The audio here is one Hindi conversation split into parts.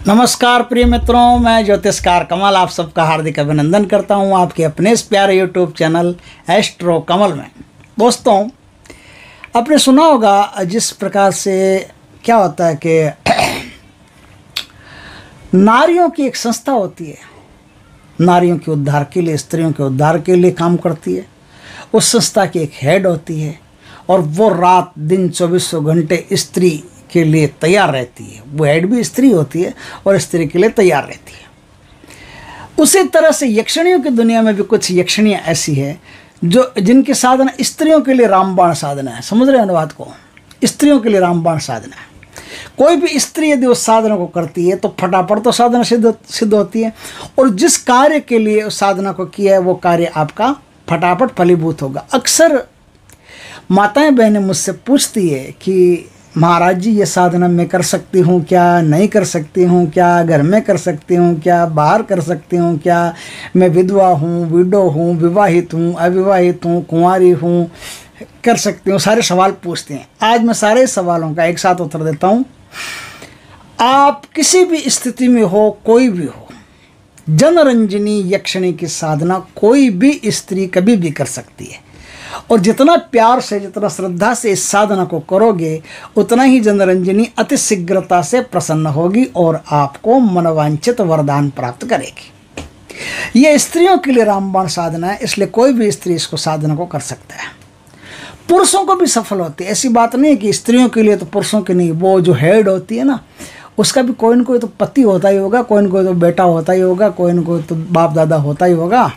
नमस्कार प्रिय मित्रों, मैं ज्योतिषकार कमल आप सबका हार्दिक अभिनंदन करता हूं आपके अपने इस प्यारे यूट्यूब चैनल एस्ट्रो कमल में। दोस्तों, आपने सुना होगा जिस प्रकार से क्या होता है कि नारियों की एक संस्था होती है, नारियों के उद्धार के लिए, स्त्रियों के उद्धार के लिए काम करती है। उस संस्था की एक हेड होती है और वो रात दिन 24 घंटे स्त्री के लिए तैयार रहती है। वो हेड भी स्त्री होती है और स्त्री के लिए तैयार रहती है। उसी तरह से यक्षिणियों की दुनिया में भी कुछ यक्षिणियाँ ऐसी है जो जिनकी साधना स्त्रियों के लिए रामबाण साधना है। समझ रहे हैं ना बात को? स्त्रियों के लिए रामबाण साधना है। कोई भी स्त्री यदि उस साधना को करती है तो फटाफट तो साधना सिद्ध होती है, और जिस कार्य के लिए उस साधना को किया है वो कार्य आपका फटाफट फलीभूत होगा। अक्सर माताएं बहनें मुझसे पूछती है कि महाराज जी, ये साधना मैं कर सकती हूँ क्या, नहीं कर सकती हूँ क्या, घर में कर सकती हूँ क्या, बाहर कर सकती हूँ क्या, मैं विधवा हूँ, विडो हूँ, विवाहित हूँ, अविवाहित हूँ, कुंवारी हूँ, कर सकती हूँ। सारे सवाल पूछते हैं। आज मैं सारे सवालों का एक साथ उत्तर देता हूँ। आप किसी भी स्थिति में हो, कोई भी हो, जनरंजनी यक्षिणी की साधना कोई भी स्त्री कभी भी कर सकती है, और जितना प्यार से, जितना श्रद्धा से इस साधना को करोगे उतना ही जनरंजनी अति शीघ्रता से प्रसन्न होगी और आपको मनोवांछित वरदान प्राप्त करेगी। ये स्त्रियों के लिए रामबाण साधना है, इसलिए कोई भी स्त्री इसको साधना को कर सकता है। पुरुषों को भी सफल होती है। ऐसी बात नहीं है कि स्त्रियों के लिए तो पुरुषों की नहीं। वो जो हेड होती है ना, उसका भी कोई न कोई तो पति होता ही होगा, कोई न कोई तो बेटा होता ही होगा, कोई न कोई तो बाप दादा होता ही होगा,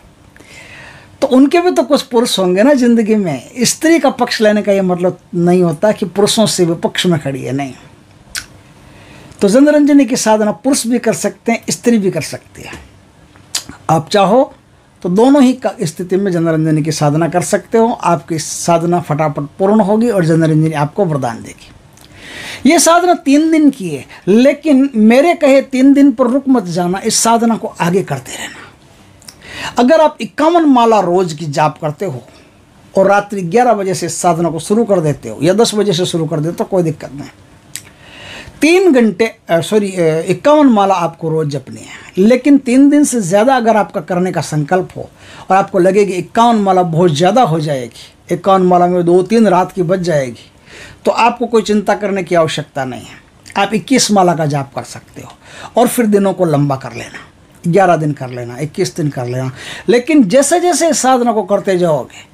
तो उनके भी तो कुछ पुरुष होंगे ना जिंदगी में। स्त्री का पक्ष लेने का ये मतलब नहीं होता कि पुरुषों से विपक्ष में खड़ी है, नहीं। तो जनरंजनी की साधना पुरुष भी कर सकते हैं, स्त्री भी कर सकती है। आप चाहो तो दोनों ही स्थिति में जनरंजनी की साधना कर सकते हो। आपकी साधना फटाफट पूर्ण होगी और जनरंजनी आपको वरदान देगी। ये साधना 3 दिन की है, लेकिन मेरे कहे 3 दिन पर रुक मत जाना, इस साधना को आगे करते रहना। अगर आप 51 माला रोज की जाप करते हो और रात्रि 11 बजे से इस साधना को शुरू कर देते हो या 10 बजे से शुरू कर देते हो तो कोई दिक्कत नहीं। 51 माला आपको रोज जपनी है, लेकिन 3 दिन से ज़्यादा अगर आपका करने का संकल्प हो और आपको लगे कि 51 माला बहुत ज़्यादा हो जाएगी, 51 माला में 2-3 रात की बच जाएगी, तो आपको कोई चिंता करने की आवश्यकता नहीं है। आप 21 माला का जाप कर सकते हो और फिर दिनों को लंबा कर लेना। 11 दिन कर लेना, 21 दिन कर लेना। लेकिन जैसे जैसे इस साधना को करते जाओगे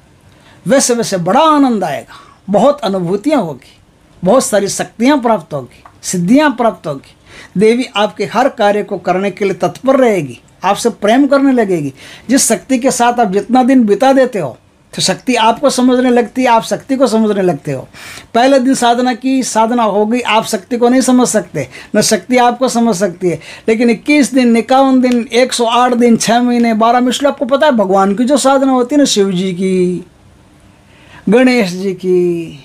वैसे वैसे बड़ा आनंद आएगा, बहुत अनुभूतियाँ होगी, बहुत सारी शक्तियाँ प्राप्त होगी, सिद्धियाँ प्राप्त होगी। देवी आपके हर कार्य को करने के लिए तत्पर रहेगी, आपसे प्रेम करने लगेगी। जिस शक्ति के साथ आप जितना दिन बिता देते हो तो शक्ति आपको समझने लगती है, आप शक्ति को समझने लगते हो। पहले दिन साधना की, साधना हो गई, आप शक्ति को नहीं समझ सकते, न शक्ति आपको समझ सकती है। लेकिन 21 दिन, 51 दिन, 108 दिन, 6 महीने, 12 महीने, आपको पता है भगवान की जो साधना होती है ना, शिव जी की, गणेश जी की,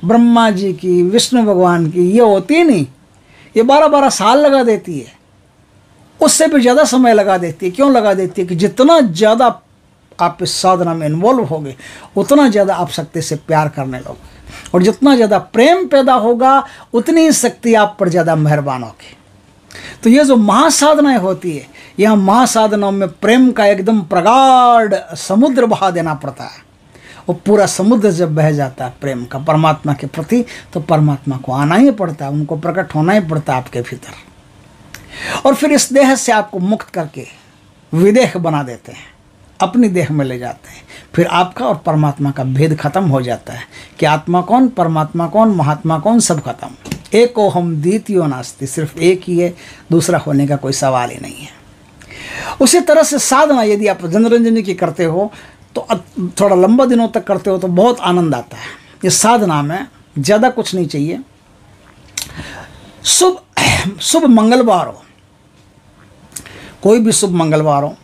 ब्रह्मा जी की, विष्णु भगवान की, ये होती है नहीं, ये 12-12 साल लगा देती है, उससे भी ज़्यादा समय लगा देती है। क्यों लगा देती है? कि जितना ज़्यादा आप इस साधना में इन्वॉल्व होगे उतना ज़्यादा आप शक्ति से प्यार करने लगोगे, और जितना ज़्यादा प्रेम पैदा होगा उतनी ही शक्ति आप पर ज़्यादा मेहरबान होगी। तो ये जो महासाधनाएं होती है, यह महासाधनाओं में प्रेम का एकदम प्रगाढ़ समुद्र बहा देना पड़ता है। वो पूरा समुद्र जब बह जाता है प्रेम का परमात्मा के प्रति, तो परमात्मा को आना ही पड़ता है, उनको प्रकट होना ही पड़ता है आपके भीतर। और फिर इस देह से आपको मुक्त करके विदेह बना देते हैं, अपनी देह में ले जाते हैं। फिर आपका और परमात्मा का भेद खत्म हो जाता है कि आत्मा कौन, परमात्मा कौन, महात्मा कौन, सब खत्म। एको हम द्वितीयो नास्ति, सिर्फ एक ही है, दूसरा होने का कोई सवाल ही नहीं है। उसी तरह से साधना यदि आप जनरंजनी की करते हो तो थोड़ा लंबा दिनों तक करते हो तो बहुत आनंद आता है। इस साधना में ज़्यादा कुछ नहीं चाहिए। शुभ मंगलवार हो, कोई भी शुभ मंगलवार हो,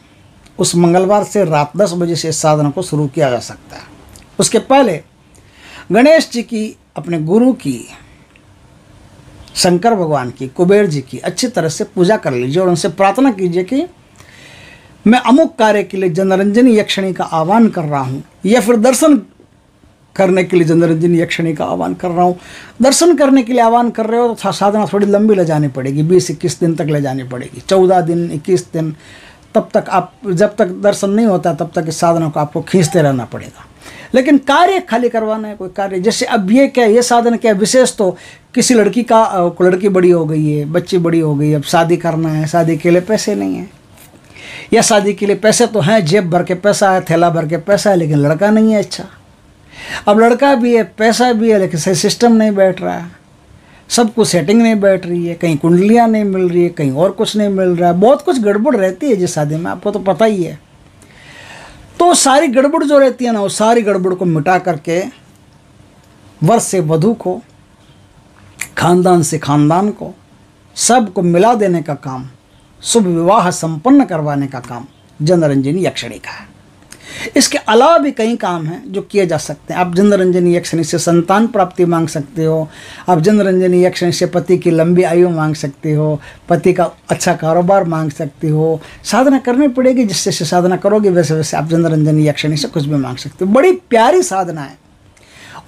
उस मंगलवार से रात 10 बजे से इस साधना को शुरू किया जा सकता है। उसके पहले गणेश जी की, अपने गुरु की, शंकर भगवान की, कुबेर जी की अच्छी तरह से पूजा कर लीजिए और उनसे प्रार्थना कीजिए कि मैं अमुक कार्य के लिए जनरंजनी यक्षिणी का आह्वान कर रहा हूँ, या फिर दर्शन करने के लिए जनरंजनी यक्षिणी का आह्वान कर रहा हूँ। दर्शन करने के लिए आह्वान कर रहे हो तो साधना थोड़ी लंबी ले जानी पड़ेगी, 20-21 दिन तक ले जानी पड़ेगी, 14 दिन 21 दिन, तब तक आप, जब तक दर्शन नहीं होता तब तक इस साधना को आपको खींचते रहना पड़ेगा। लेकिन कार्य खाली करवाना है, कोई कार्य, जैसे अब ये क्या, ये साधन क्या विशेष, तो किसी लड़की का, लड़की बड़ी हो गई है, बच्ची बड़ी हो गई है, अब शादी करना है, शादी के लिए पैसे नहीं है, या शादी के लिए पैसे तो हैं, जेब भर के पैसा है, थैला भर के पैसा है, लेकिन लड़का नहीं है अच्छा। अब लड़का भी है, पैसा भी है, लेकिन सही सिस्टम नहीं बैठ रहा है, सब कुछ सेटिंग नहीं बैठ रही है, कहीं कुंडलियाँ नहीं मिल रही है, कहीं और कुछ नहीं मिल रहा है, बहुत कुछ गड़बड़ रहती है जिस शादी में, आपको तो पता ही है। तो सारी गड़बड़ जो रहती है ना, वो सारी गड़बड़ को मिटा करके वर से वधू को, खानदान से खानदान को, सबको मिला देने का काम, शुभ विवाह संपन्न करवाने का काम जनरंजनी यक्षिणी का है। इसके अलावा भी कई काम हैं जो किए जा सकते हैं। आप जनरंजनी यक्षिणी से संतान प्राप्ति मांग सकते हो, आप जनरंजनी यक्षिणी से पति की लंबी आयु मांग सकते हो, पति का अच्छा कारोबार मांग सकते हो। साधना करनी पड़ेगी, जिससे से साधना करोगे वैसे वैसे आप जनरंजनी यक्षिणी से कुछ भी मांग सकते हो। बड़ी प्यारी साधना है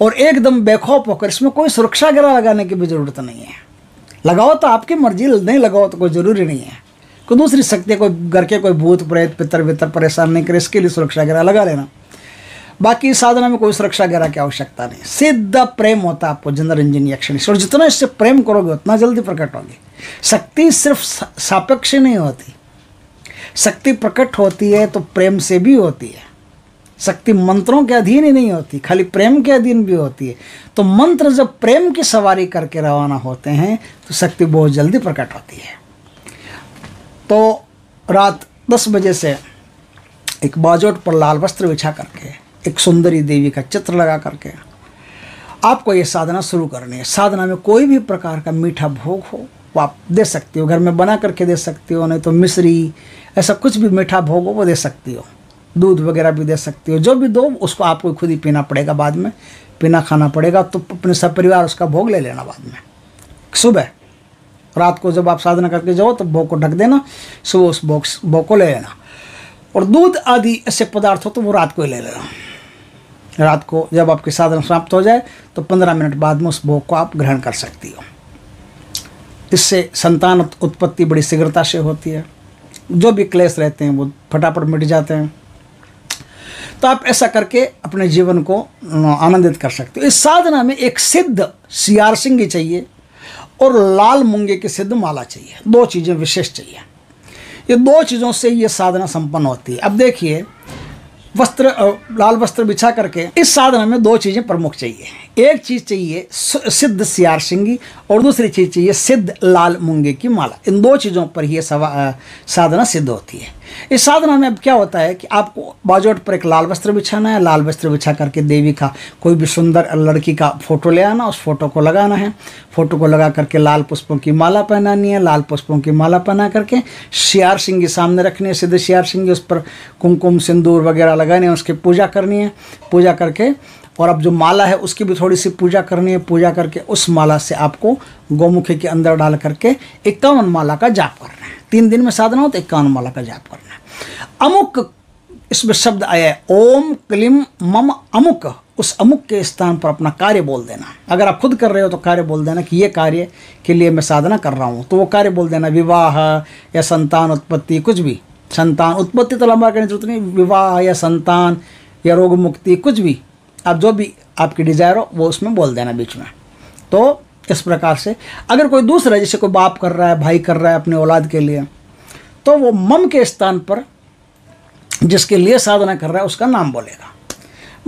और एकदम बेखौफ होकर, इसमें कोई सुरक्षा घेरा लगाने की भी ज़रूरत नहीं है। लगाओ तो आपकी मर्जी, नहीं लगाओ तो कोई ज़रूरी नहीं है। कोई दूसरी शक्ति, कोई घर के कोई भूत प्रेत पितर वितर परेशान नहीं करे, इसके लिए सुरक्षा घेरा लगा लेना। बाकी साधना में कोई सुरक्षा घेरा की आवश्यकता नहीं, सीधा प्रेम होता है आपको जनरंजनी यक्षिणी से, और जितना इससे प्रेम करोगे उतना जल्दी प्रकट होगी। शक्ति सिर्फ सापेक्ष नहीं होती, शक्ति प्रकट होती है तो प्रेम से भी होती है। शक्ति मंत्रों के अधीन ही नहीं होती, खाली प्रेम के अधीन भी होती है। तो मंत्र जब प्रेम की सवारी करके रवाना होते हैं तो शक्ति बहुत जल्दी प्रकट होती है। तो रात 10 बजे से एक बाजोट पर लाल वस्त्र बिछा करके, एक सुंदरी देवी का चित्र लगा करके आपको ये साधना शुरू करनी है। साधना में कोई भी प्रकार का मीठा भोग हो वो आप दे सकती हो, घर में बना करके दे सकती हो, नहीं तो मिश्री, ऐसा कुछ भी मीठा भोग हो वो दे सकती हो, दूध वगैरह भी दे सकती हो। जो भी दो उसको आपको खुद ही पीना पड़ेगा, बाद में पीना खाना पड़ेगा, तो अपने सपरिवार उसका भोग ले लेना बाद में। सुबह रात को जब आप साधना करके जाओ तो भोग को ढक देना, सुबह उस भोग को ले लेना। और दूध आदि ऐसे पदार्थ हो तो वो रात को ही ले लेना। रात को जब आपकी साधना समाप्त हो जाए तो 15 मिनट बाद में उस भोग को आप ग्रहण कर सकती हो। इससे संतान उत्पत्ति बड़ी शीघ्रता से होती है, जो भी क्लेश रहते हैं वो फटाफट मिट जाते हैं। तो आप ऐसा करके अपने जीवन को आनंदित कर सकते हो। इस साधना में एक सिद्ध सियार सिंगी चाहिए और लाल मूंगे की सिद्ध माला चाहिए, 2 चीज़ें विशेष चाहिए। ये 2 चीज़ों से ये साधना संपन्न होती है। अब देखिए, लाल वस्त्र बिछा करके इस साधना में 2 चीज़ें प्रमुख चाहिए। एक चीज़ चाहिए सिद्ध सियार सिंगी और दूसरी चीज़ चाहिए सिद्ध लाल मूंगे की माला। इन 2 चीज़ों पर ही साधना सिद्ध होती है। इस साधना में अब क्या होता है कि आपको बाजोट पर एक लाल वस्त्र बिछाना है। लाल वस्त्र बिछा करके देवी का कोई भी सुंदर लड़की का फोटो ले आना, उस फोटो को लगाना है। फोटो को लगा करके लाल पुष्पों की माला पहनानी है। लाल पुष्पों की माला पहना करके सियार सिंगी सामने रखनी है, सिद्ध सियार सिंगी, उस पर कुमकुम सिंदूर वगैरह लगाने हैं, उसकी पूजा करनी है। पूजा करके और अब जो माला है उसकी भी थोड़ी सी पूजा करनी है। पूजा करके उस माला से आपको गौमुखी के अंदर डाल करके 51 माला का जाप करना है। 3 दिन में साधना हो तो 51 माला का जाप करना है। अमुक, इसमें शब्द आया है ओम क्लीम मम अमुक। उस अमुक के स्थान पर अपना कार्य बोल देना। अगर आप खुद कर रहे हो तो कार्य बोल देना कि ये कार्य के लिए मैं साधना कर रहा हूँ, तो वो कार्य बोल देना। विवाह या संतान उत्पत्ति, कुछ भी, संतान उत्पत्ति तो लंबा करने की जरूरत नहीं, विवाह या संतान या रोग मुक्ति, कुछ भी आप जो भी आपकी डिज़ायर हो वो उसमें बोल देना बीच में। तो इस प्रकार से अगर कोई दूसरा, जैसे कोई बाप कर रहा है, भाई कर रहा है अपने औलाद के लिए, तो वो मम के स्थान पर जिसके लिए साधना कर रहा है उसका नाम बोलेगा।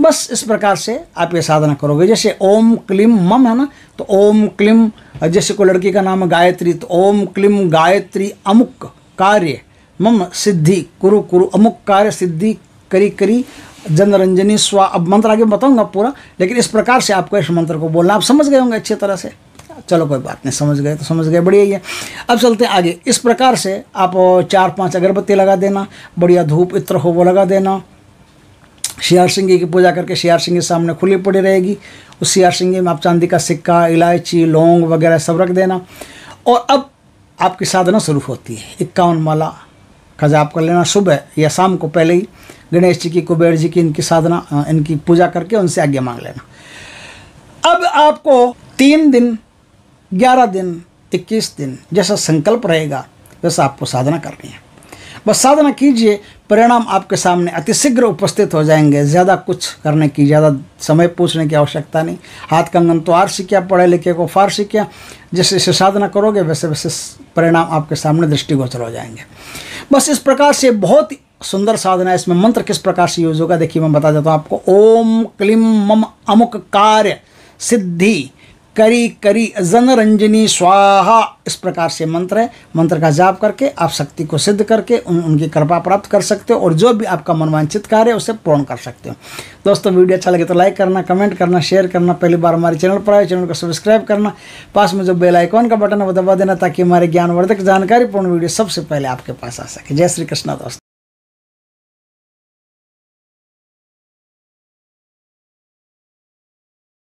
बस इस प्रकार से आप ये साधना करोगे। जैसे ओम क्लीम मम है ना, तो ओम क्लीम, जैसे कोई लड़की का नाम है गायत्री, तो ओम क्लीम गायत्री अमुक कार्य मम सिद्धि कुरु कुरु, अमुक कार्य सिद्धि करी करी जनरंजनी स्वा। अब मंत्र आगे बताऊंगा पूरा, लेकिन इस प्रकार से आपको इस मंत्र को बोलना। आप समझ गए होंगे अच्छी तरह से। चलो कोई बात नहीं, समझ गए तो समझ गए, बढ़िया ही है। अब चलते हैं आगे। इस प्रकार से आप 4-5 अगरबत्ती लगा देना, बढ़िया धूप इत्र हो वो लगा देना। सियार सिंगी की पूजा करके सियार सिंगी सामने खुली पड़ी रहेगी। उस सियार सिंगी में आप चांदी का सिक्का, इलायची, लौंग वगैरह सब रख देना। और अब आपकी साधना शुरू होती है। 51 माला का जाप कर लेना सुबह या शाम को। पहले ही गणेश जी की, कुबेर जी की, इनकी साधना, इनकी पूजा करके उनसे आज्ञा मांग लेना। अब आपको 3 दिन, 11 दिन, 21 दिन जैसा संकल्प रहेगा वैसा आपको साधना करनी है। बस साधना कीजिए, परिणाम आपके सामने अतिशीघ्र उपस्थित हो जाएंगे। ज़्यादा कुछ करने की, ज़्यादा समय पूछने की आवश्यकता नहीं। हाथ कंगन तो आर सीखिया, पढ़े लिखे को फार सीखिया। जैसे जैसे साधना करोगे वैसे वैसे परिणाम आपके सामने दृष्टिगोचर हो जाएंगे। बस इस प्रकार से बहुत सुंदर साधना है। इसमें मंत्र किस प्रकार से यूज होगा देखिए, मैं बता देता हूँ आपको। ओम क्लीम मम अमुक कार्य सिद्धि करी करी जनरंजनी स्वाहा, इस प्रकार से मंत्र है। मंत्र का जाप करके आप शक्ति को सिद्ध करके उनकी कृपा प्राप्त कर सकते हो और जो भी आपका मनवांछित कार्य है उसे पूर्ण कर सकते हो। दोस्तों वीडियो अच्छा लगे तो लाइक करना, कमेंट करना, शेयर करना। पहली बार हमारे चैनल पर आए, चैनल को सब्सक्राइब करना। पास में जो बेल आइकॉन का बटन है वो दबा देना ताकि हमारे ज्ञानवर्धक जानकारीपूर्ण वीडियो सबसे पहले आपके पास आ सके। जय श्री कृष्ण दोस्तों।